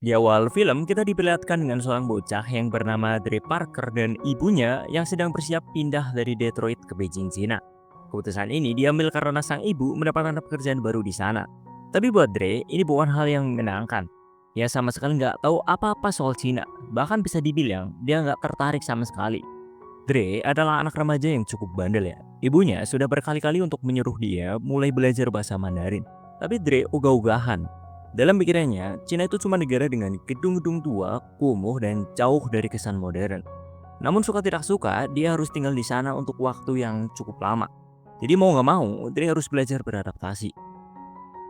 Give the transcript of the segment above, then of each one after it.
Di awal film, kita diperlihatkan dengan seorang bocah yang bernama Dre Parker dan ibunya yang sedang bersiap pindah dari Detroit ke Beijing, Cina. Keputusan ini diambil karena sang ibu mendapatkan pekerjaan baru di sana. Tapi buat Dre, ini bukan hal yang menyenangkan. Dia sama sekali nggak tahu apa-apa soal Cina. Bahkan bisa dibilang, dia nggak tertarik sama sekali. Dre adalah anak remaja yang cukup bandel ya. Ibunya sudah berkali-kali untuk menyuruh dia mulai belajar bahasa Mandarin. Tapi Dre ogah-ogahan. Dalam pikirannya, Cina itu cuma negara dengan gedung-gedung tua, kumuh, dan jauh dari kesan modern. Namun suka tidak suka, dia harus tinggal di sana untuk waktu yang cukup lama. Jadi mau nggak mau, Dre harus belajar beradaptasi.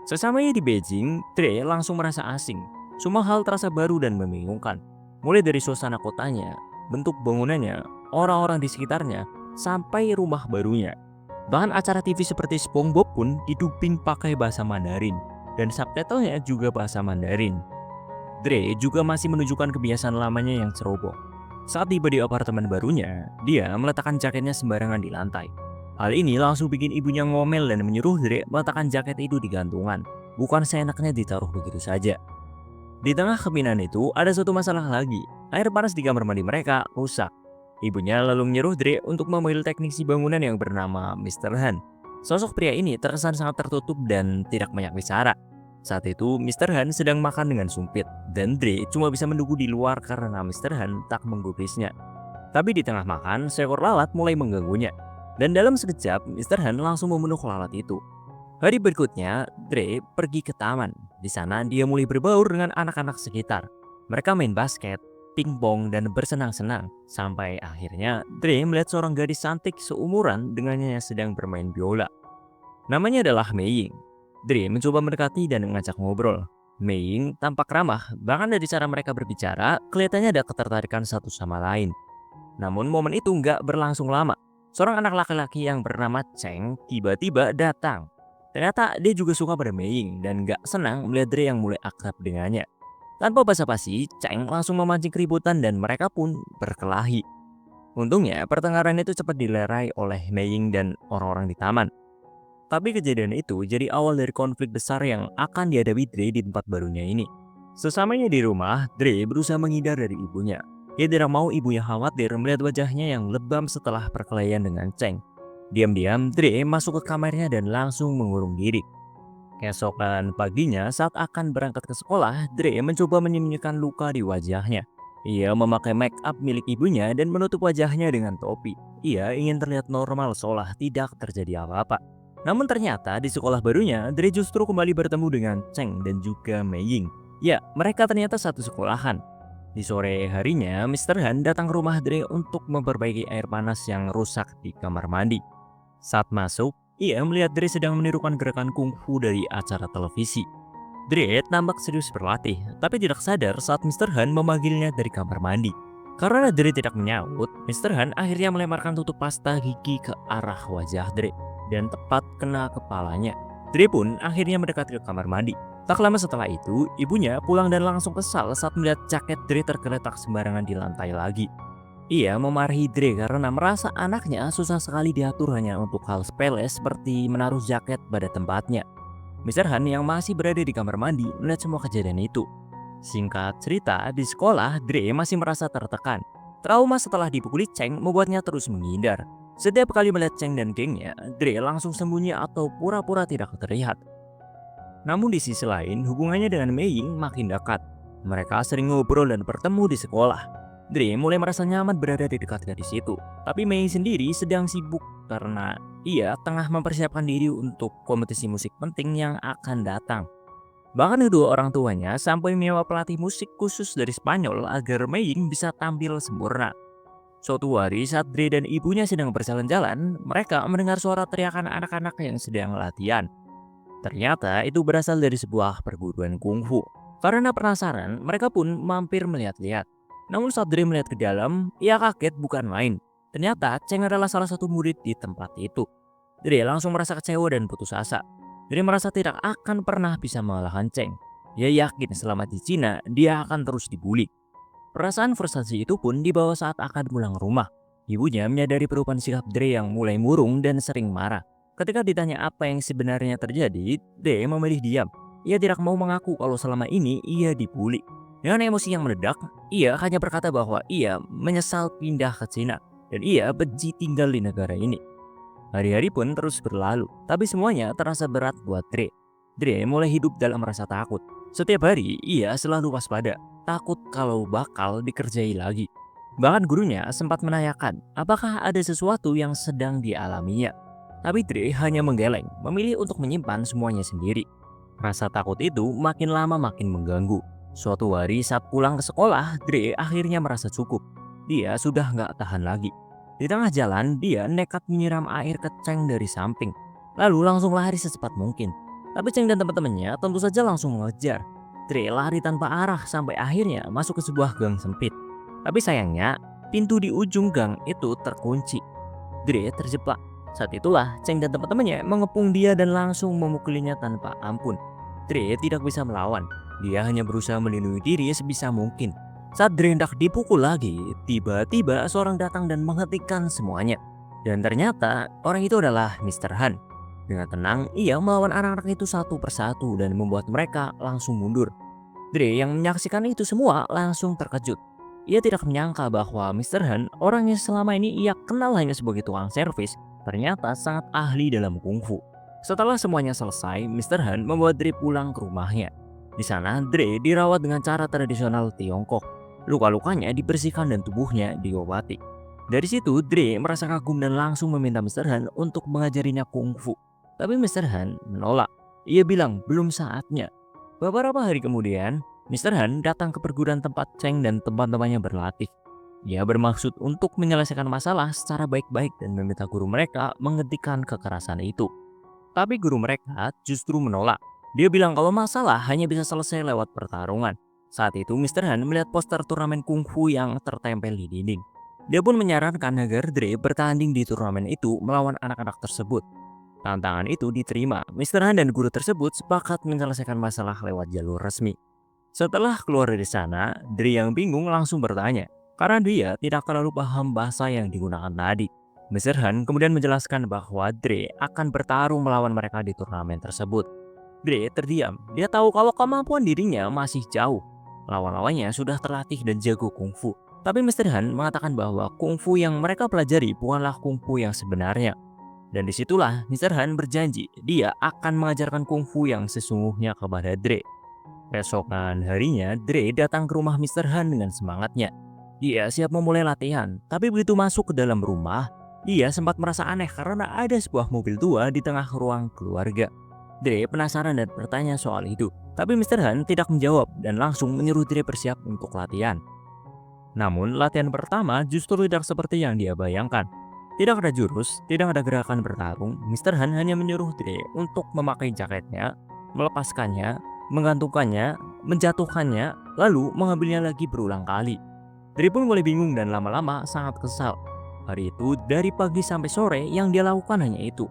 Sesamanya di Beijing, Dre langsung merasa asing. Semua hal terasa baru dan membingungkan. Mulai dari suasana kotanya, bentuk bangunannya, orang-orang di sekitarnya, sampai rumah barunya. Bahkan acara TV seperti SpongeBob pun didubing pakai bahasa Mandarin. Dan subtitlenya juga bahasa Mandarin. Dre juga masih menunjukkan kebiasaan lamanya yang ceroboh. Saat tiba di apartemen barunya, dia meletakkan jaketnya sembarangan di lantai. Hal ini langsung bikin ibunya ngomel dan menyuruh Dre meletakkan jaket itu di gantungan, bukan seenaknya ditaruh begitu saja. Di tengah kebinaan itu, ada satu masalah lagi. Air panas di kamar mandi mereka rusak. Ibunya lalu menyuruh Dre untuk memanggil teknisi bangunan yang bernama Mr. Han. Sosok pria ini terkesan sangat tertutup dan tidak banyak bicara. Saat itu, Mr. Han sedang makan dengan sumpit, dan Dre cuma bisa menunggu di luar karena Mr. Han tak menggubrisnya. Tapi di tengah makan, seekor lalat mulai mengganggunya. Dan dalam sekejap, Mr. Han langsung membunuh lalat itu. Hari berikutnya, Dre pergi ke taman. Di sana, dia mulai berbaur dengan anak-anak sekitar. Mereka main basket, pingpong, dan bersenang-senang. Sampai akhirnya, Dre melihat seorang gadis cantik seumuran dengannya yang sedang bermain biola. Namanya adalah Mei Ying. Dre mencoba mendekati dan mengajak ngobrol. Mei Ying tampak ramah, bahkan dari cara mereka berbicara, kelihatannya ada ketertarikan satu sama lain. Namun momen itu nggak berlangsung lama. Seorang anak laki-laki yang bernama Cheng tiba-tiba datang. Ternyata dia juga suka pada Mei Ying dan nggak senang melihat Dre yang mulai akrab dengannya. Tanpa basa-basi, Cheng langsung memancing keributan dan mereka pun berkelahi. Untungnya, pertengkaran itu cepat dilerai oleh Mei Ying dan orang-orang di taman. Tapi kejadian itu jadi awal dari konflik besar yang akan dihadapi Dre di tempat barunya ini. Sesamanya di rumah, Dre berusaha menghindar dari ibunya. Dia tidak mau ibunya khawatir melihat wajahnya yang lebam setelah perkelahian dengan Cheng. Diam-diam, Dre masuk ke kamarnya dan langsung mengurung diri. Keesokan paginya, saat akan berangkat ke sekolah, Dre mencoba menyembunyikan luka di wajahnya. Ia memakai make up milik ibunya dan menutup wajahnya dengan topi. Ia ingin terlihat normal seolah tidak terjadi apa-apa. Namun ternyata di sekolah barunya, Dre justru kembali bertemu dengan Cheng dan juga Mei Ying. Ya, mereka ternyata satu sekolahan. Di sore harinya, Mr. Han datang ke rumah Dre untuk memperbaiki air panas yang rusak di kamar mandi. Saat masuk, ia melihat Dre sedang menirukan gerakan kungfu dari acara televisi. Dre nampak serius berlatih, tapi tidak sadar saat Mr. Han memanggilnya dari kamar mandi. Karena Dre tidak menyahut, Mr. Han akhirnya melemparkan tutup pasta gigi ke arah wajah Dre dan tepat kena kepalanya. Dre pun akhirnya mendekat ke kamar mandi. Tak lama setelah itu, ibunya pulang dan langsung kesal saat melihat jaket Dre tergeletak sembarangan di lantai lagi. Ia memarahi Dre karena merasa anaknya susah sekali diatur hanya untuk hal sepele seperti menaruh jaket pada tempatnya. Mr. Han yang masih berada di kamar mandi melihat semua kejadian itu. Singkat cerita, di sekolah, Dre masih merasa tertekan. Trauma setelah dipukuli Cheng membuatnya terus menghindar. Setiap kali melihat Cheng dan gengnya, Dre langsung sembunyi atau pura-pura tidak terlihat. Namun di sisi lain, hubungannya dengan Mei Ying makin dekat. Mereka sering ngobrol dan bertemu di sekolah. Dre mulai merasa nyaman berada di dekat gadis itu. Tapi Mei sendiri sedang sibuk karena ia tengah mempersiapkan diri untuk kompetisi musik penting yang akan datang. Bahkan kedua orang tuanya sampai menyewa pelatih musik khusus dari Spanyol agar Mei Ying bisa tampil sempurna. Suatu hari saat Dre dan ibunya sedang berjalan-jalan, mereka mendengar suara teriakan anak-anak yang sedang latihan. Ternyata itu berasal dari sebuah perguruan kungfu. Karena penasaran, mereka pun mampir melihat-lihat. Namun saat Dre melihat ke dalam, ia kaget bukan main. Ternyata Cheng adalah salah satu murid di tempat itu. Dre langsung merasa kecewa dan putus asa. Dre merasa tidak akan pernah bisa mengalahkan Cheng. Dia yakin selama di Cina, dia akan terus dibully. Perasaan frustasi itu pun dibawa saat akan pulang rumah. Ibunya menyadari perubahan sikap Dre yang mulai murung dan sering marah. Ketika ditanya apa yang sebenarnya terjadi, Dre memilih diam. Ia tidak mau mengaku kalau selama ini ia dibully. Dengan emosi yang meledak, ia hanya berkata bahwa ia menyesal pindah ke Cina dan ia benci tinggal di negara ini. Hari-hari pun terus berlalu, tapi semuanya terasa berat buat Dre. Dre mulai hidup dalam rasa takut. Setiap hari ia selalu waspada, takut kalau bakal dikerjai lagi. Bahkan gurunya sempat menanyakan apakah ada sesuatu yang sedang dialaminya. Tapi Dre hanya menggeleng, memilih untuk menyimpan semuanya sendiri. Rasa takut itu makin lama makin mengganggu. Suatu hari saat pulang ke sekolah, Dre akhirnya merasa cukup. Dia sudah nggak tahan lagi. Di tengah jalan, dia nekat menyiram air ke Cheng dari samping, lalu langsung lari secepat mungkin. Tapi Cheng dan teman-temannya tentu saja langsung mengejar. Dre lari tanpa arah sampai akhirnya masuk ke sebuah gang sempit. Tapi sayangnya, pintu di ujung gang itu terkunci. Dre terjebak. Saat itulah Cheng dan teman-temannya mengepung dia dan langsung memukulinya tanpa ampun. Dre tidak bisa melawan. Dia hanya berusaha melindungi diri sebisa mungkin. Saat Dre hendak dipukul lagi, tiba-tiba seorang datang dan menghentikan semuanya. Dan ternyata orang itu adalah Mr. Han. Dengan tenang, ia melawan anak-anak itu satu persatu dan membuat mereka langsung mundur. Dre yang menyaksikan itu semua langsung terkejut. Ia tidak menyangka bahwa Mr. Han, orang yang selama ini ia kenal hanya sebagai tukang servis, ternyata sangat ahli dalam kungfu. Setelah semuanya selesai, Mr. Han membawa Dre pulang ke rumahnya. Di sana, Dre dirawat dengan cara tradisional Tiongkok. Luka-lukanya dibersihkan dan tubuhnya diobati. Dari situ, Dre merasa kagum dan langsung meminta Mr. Han untuk mengajarinya kungfu. Tapi Mr. Han menolak. Ia bilang belum saatnya. Beberapa hari kemudian, Mr. Han datang ke perguruan tempat Cheng dan teman-temannya berlatih. Ia bermaksud untuk menyelesaikan masalah secara baik-baik dan meminta guru mereka menghentikan kekerasan itu. Tapi guru mereka justru menolak. Dia bilang kalau masalah hanya bisa selesai lewat pertarungan. Saat itu Mr. Han melihat poster turnamen kungfu yang tertempel di dinding. Dia pun menyarankan agar Dre bertanding di turnamen itu melawan anak-anak tersebut. Tantangan itu diterima. Mr. Han dan guru tersebut sepakat menyelesaikan masalah lewat jalur resmi. Setelah keluar dari sana, Dre yang bingung langsung bertanya, karena dia tidak terlalu paham bahasa yang digunakan tadi. Mr. Han kemudian menjelaskan bahwa Dre akan bertarung melawan mereka di turnamen tersebut. Dre terdiam. Dia tahu kalau kemampuan dirinya masih jauh. Lawan-lawannya sudah terlatih dan jago kungfu. Tapi Mr. Han mengatakan bahwa kungfu yang mereka pelajari bukanlah kungfu yang sebenarnya. Dan disitulah Mr. Han berjanji dia akan mengajarkan kungfu yang sesungguhnya kepada Dre. Besokan harinya, Dre datang ke rumah Mr. Han dengan semangatnya. Dia siap memulai latihan, tapi begitu masuk ke dalam rumah, dia sempat merasa aneh karena ada sebuah mobil tua di tengah ruang keluarga. Dre penasaran dan bertanya soal itu, tapi Mr. Han tidak menjawab dan langsung menyuruh Dre bersiap untuk latihan. Namun latihan pertama justru tidak seperti yang dia bayangkan. Tidak ada jurus, tidak ada gerakan bertarung. Mr. Han hanya menyuruh Dre untuk memakai jaketnya, melepaskannya, menggantungkannya, menjatuhkannya, lalu mengambilnya lagi berulang kali. Dre pun mulai bingung dan lama-lama sangat kesal. Hari itu dari pagi sampai sore yang dia lakukan hanya itu.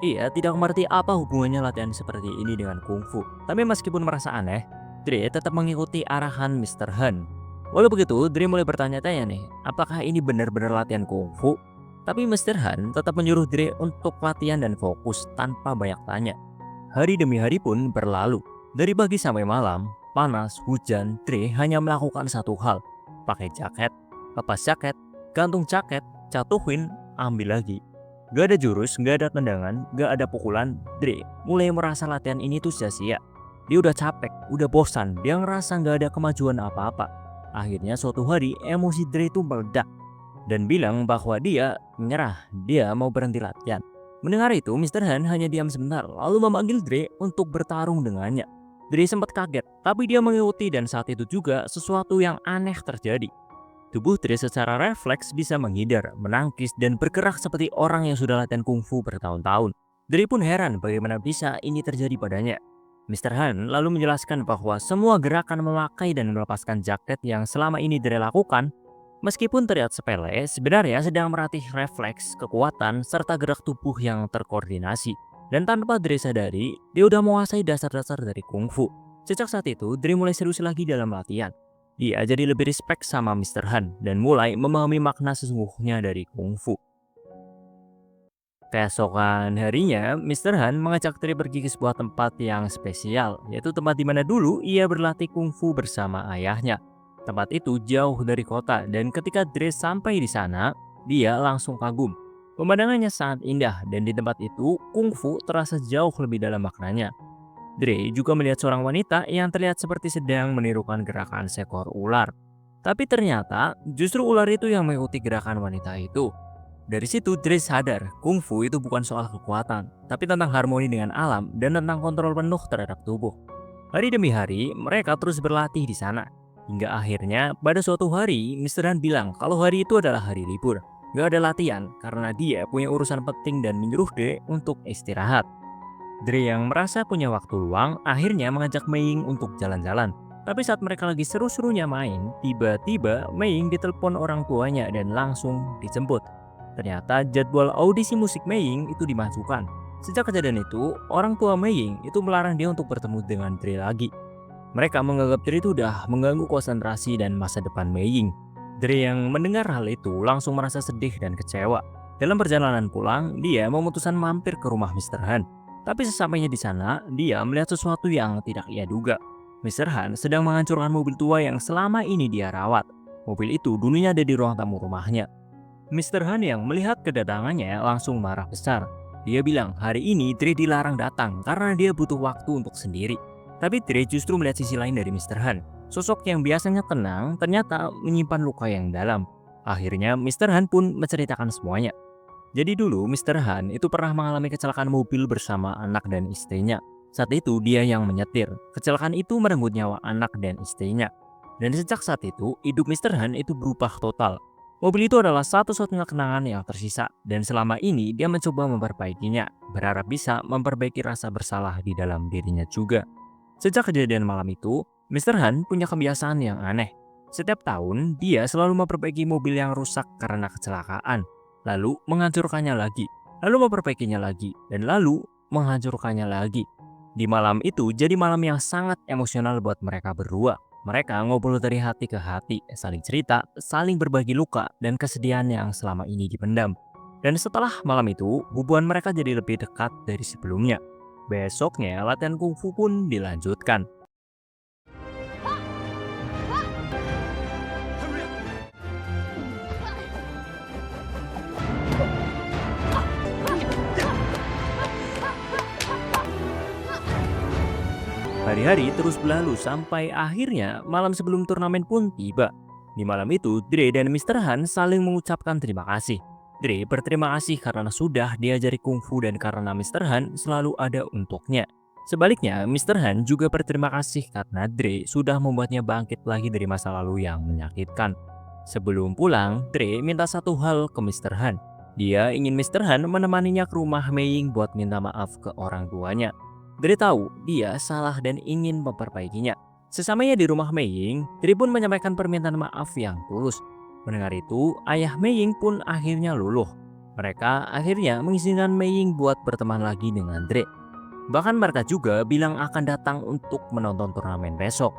Ia tidak mengerti apa hubungannya latihan seperti ini dengan kungfu. Tapi meskipun merasa aneh, Dre tetap mengikuti arahan Mr. Han. Walau begitu, Dre mulai bertanya-tanya nih, apakah ini benar-benar latihan kungfu? Tapi Mr. Han tetap menyuruh Dre untuk latihan dan fokus tanpa banyak tanya. Hari demi hari pun berlalu. Dari pagi sampai malam, panas, hujan, Dre hanya melakukan satu hal. Pakai jaket, lepas jaket, gantung jaket, jatuhin, ambil lagi. Gak ada jurus, gak ada tendangan, gak ada pukulan. Dre mulai merasa latihan ini tuh sia-sia. Dia udah capek, udah bosan, dia ngerasa gak ada kemajuan apa-apa. Akhirnya suatu hari emosi Dre itu meledak dan bilang bahwa dia menyerah, dia mau berhenti latihan. Mendengar itu, Mr. Han hanya diam sebentar lalu memanggil Dre untuk bertarung dengannya. Dre sempat kaget, tapi dia mengikuti dan saat itu juga sesuatu yang aneh terjadi. Tubuh Dre secara refleks bisa menghindar, menangkis, dan bergerak seperti orang yang sudah latihan kungfu bertahun-tahun. Dre pun heran bagaimana bisa ini terjadi padanya. Mr. Han lalu menjelaskan bahwa semua gerakan memakai dan melepaskan jaket yang selama ini Dre lakukan, meskipun terlihat sepele, sebenarnya sedang melatih refleks, kekuatan, serta gerak tubuh yang terkoordinasi. Dan tanpa Dre sadari, dia udah menguasai dasar-dasar dari kungfu. Sejak saat itu, Dre mulai serius lagi dalam latihan. Dia jadi lebih respect sama Mr. Han dan mulai memahami makna sesungguhnya dari kungfu. Keesokan harinya, Mister Han mengajak Dre pergi ke sebuah tempat yang spesial, yaitu tempat di mana dulu ia berlatih kungfu bersama ayahnya. Tempat itu jauh dari kota, dan ketika Dre sampai di sana, dia langsung kagum. Pemandangannya sangat indah, dan di tempat itu, kungfu terasa jauh lebih dalam maknanya. Dre juga melihat seorang wanita yang terlihat seperti sedang menirukan gerakan seekor ular. Tapi ternyata, justru ular itu yang mengikuti gerakan wanita itu. Dari situ, Dre sadar kungfu itu bukan soal kekuatan, tapi tentang harmoni dengan alam dan tentang kontrol penuh terhadap tubuh. Hari demi hari, mereka terus berlatih di sana. Hingga akhirnya, pada suatu hari, Mister Han bilang kalau hari itu adalah hari libur. Gak ada latihan karena dia punya urusan penting dan menyuruh Dre untuk istirahat. Dre yang merasa punya waktu luang akhirnya mengajak Mei untuk jalan-jalan. Tapi saat mereka lagi seru-serunya main, tiba-tiba Mei ditelepon orang tuanya dan langsung dijemput. Ternyata jadwal audisi musik Mei itu dimajukan. Sejak kejadian itu, orang tua Mei itu melarang dia untuk bertemu dengan Dre lagi. Mereka menganggap Dre itu udah mengganggu konsentrasi dan masa depan Mei. Dre yang mendengar hal itu langsung merasa sedih dan kecewa. Dalam perjalanan pulang, dia memutuskan mampir ke rumah Mister Han. Tapi sesampainya di sana, dia melihat sesuatu yang tidak ia duga. Mister Han sedang menghancurkan mobil tua yang selama ini dia rawat. Mobil itu dulunya ada di ruang tamu rumahnya. Mister Han yang melihat kedatangannya langsung marah besar. Dia bilang hari ini Dre dilarang datang karena dia butuh waktu untuk sendiri. Tapi Dre justru melihat sisi lain dari Mister Han. Sosok yang biasanya tenang ternyata menyimpan luka yang dalam. Akhirnya Mister Han pun menceritakan semuanya. Jadi dulu Mister Han itu pernah mengalami kecelakaan mobil bersama anak dan istrinya. Saat itu dia yang menyetir. Kecelakaan itu merenggut nyawa anak dan istrinya. Dan sejak saat itu, hidup Mister Han itu berubah total. Mobil itu adalah satu-satunya kenangan yang tersisa, dan selama ini dia mencoba memperbaikinya, berharap bisa memperbaiki rasa bersalah di dalam dirinya juga. Sejak kejadian malam itu, Mister Han punya kebiasaan yang aneh. Setiap tahun, dia selalu memperbaiki mobil yang rusak karena kecelakaan, lalu menghancurkannya lagi, lalu memperbaikinya lagi, dan lalu menghancurkannya lagi. Di malam itu jadi malam yang sangat emosional buat mereka berdua. Mereka ngobrol dari hati ke hati, saling cerita, saling berbagi luka dan kesedihan yang selama ini dipendam. Dan setelah malam itu, hubungan mereka jadi lebih dekat dari sebelumnya. Besoknya, latihan kungfu pun dilanjutkan. Hari-hari terus berlalu sampai akhirnya malam sebelum turnamen pun tiba. Di malam itu, Dre dan Mister Han saling mengucapkan terima kasih. Dre berterima kasih karena sudah diajari kungfu dan karena Mister Han selalu ada untuknya. Sebaliknya, Mister Han juga berterima kasih karena Dre sudah membuatnya bangkit lagi dari masa lalu yang menyakitkan. Sebelum pulang, Dre minta satu hal ke Mister Han. Dia ingin Mister Han menemaninya ke rumah Mei buat minta maaf ke orang tuanya. Dre tahu dia salah dan ingin memperbaikinya. Sesamanya di rumah Mei, Dre pun menyampaikan permintaan maaf yang tulus. Mendengar itu, ayah Mei pun akhirnya luluh. Mereka akhirnya mengizinkan Mei buat berteman lagi dengan Dre. Bahkan mereka juga bilang akan datang untuk menonton turnamen besok.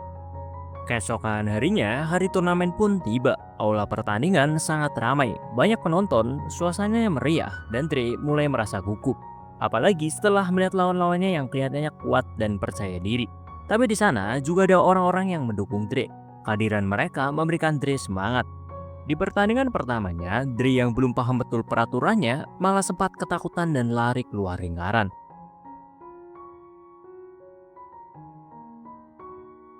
Keesokan harinya, hari turnamen pun tiba. Aula pertandingan sangat ramai, banyak penonton, suasananya meriah, dan Dre mulai merasa gugup. Apalagi setelah melihat lawan-lawannya yang kelihatannya kuat dan percaya diri. Tapi di sana juga ada orang-orang yang mendukung Dre. Kehadiran mereka memberikan Dre semangat. Di pertandingan pertamanya, Dre yang belum paham betul peraturannya malah sempat ketakutan dan lari keluar lingkaran.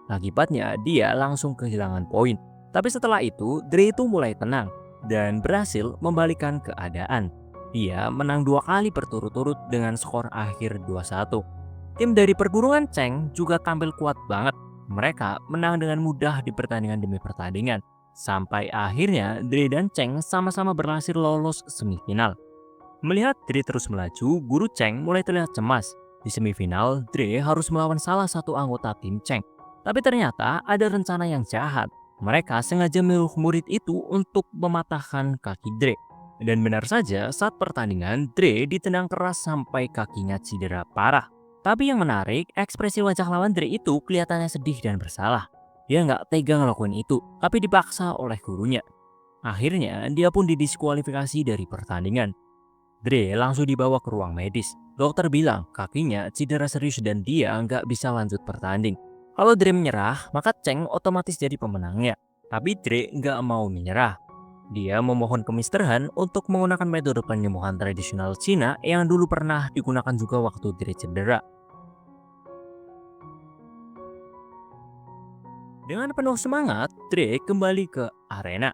Akibatnya dia langsung kehilangan poin. Tapi setelah itu, Dre itu mulai tenang dan berhasil membalikkan keadaan. Dia menang 2 kali berturut-turut dengan skor akhir 2-1. Tim dari perguruan Cheng juga tampil kuat banget. Mereka menang dengan mudah di pertandingan demi pertandingan. Sampai akhirnya Dre dan Cheng sama-sama berhasil lolos semifinal. Melihat Dre terus melaju, guru Cheng mulai terlihat cemas. Di semifinal, Dre harus melawan salah satu anggota tim Cheng. Tapi ternyata ada rencana yang jahat. Mereka sengaja menyuruh murid itu untuk mematahkan kaki Dre. Dan benar saja, saat pertandingan, Dre ditendang keras sampai kakinya cedera parah. Tapi yang menarik, ekspresi wajah lawan Dre itu kelihatannya sedih dan bersalah. Dia nggak tega ngelakuin itu, tapi dipaksa oleh gurunya. Akhirnya, dia pun didiskualifikasi dari pertandingan. Dre langsung dibawa ke ruang medis. Dokter bilang kakinya cedera serius dan dia nggak bisa lanjut bertanding. Kalau Dre menyerah, maka Cheng otomatis jadi pemenangnya. Tapi Dre nggak mau menyerah. Dia memohon ke Mister Han untuk menggunakan metode penyembuhan tradisional Cina yang dulu pernah digunakan juga waktu Dre cedera. Dengan penuh semangat, Dre kembali ke arena.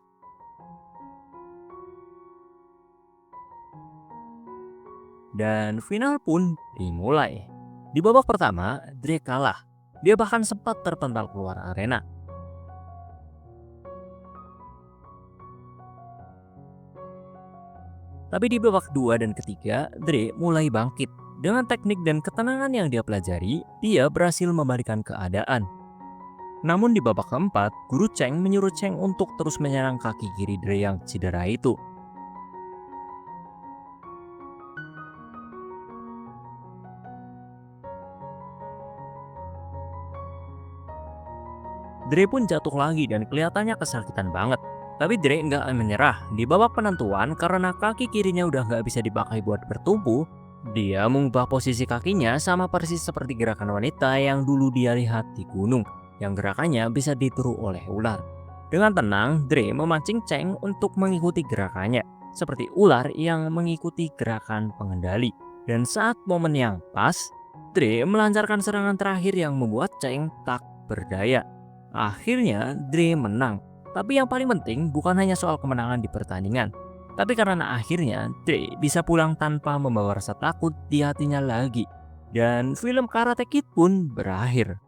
Dan final pun dimulai. Di babak pertama, Dre kalah. Dia bahkan sempat terpental keluar arena. Tapi di babak kedua dan ketiga, Dre mulai bangkit. Dengan teknik dan ketenangan yang dia pelajari, dia berhasil membalikan keadaan. Namun di babak keempat, Guru Cheng menyuruh Cheng untuk terus menyerang kaki kiri Dre yang cedera itu. Dre pun jatuh lagi dan kelihatannya kesakitan banget. Tapi Dre nggak menyerah. Di babak penentuan, karena kaki kirinya udah nggak bisa dipakai buat bertumpu, dia mengubah posisi kakinya sama persis seperti gerakan wanita yang dulu dia lihat di gunung, yang gerakannya bisa ditiru oleh ular. Dengan tenang, Dre memancing Cheng untuk mengikuti gerakannya, seperti ular yang mengikuti gerakan pengendali. Dan saat momen yang pas, Dre melancarkan serangan terakhir yang membuat Cheng tak berdaya. Akhirnya Dre menang. Tapi yang paling penting bukan hanya soal kemenangan di pertandingan, tapi karena akhirnya Dre bisa pulang tanpa membawa rasa takut di hatinya lagi. Dan film Karate Kid pun berakhir.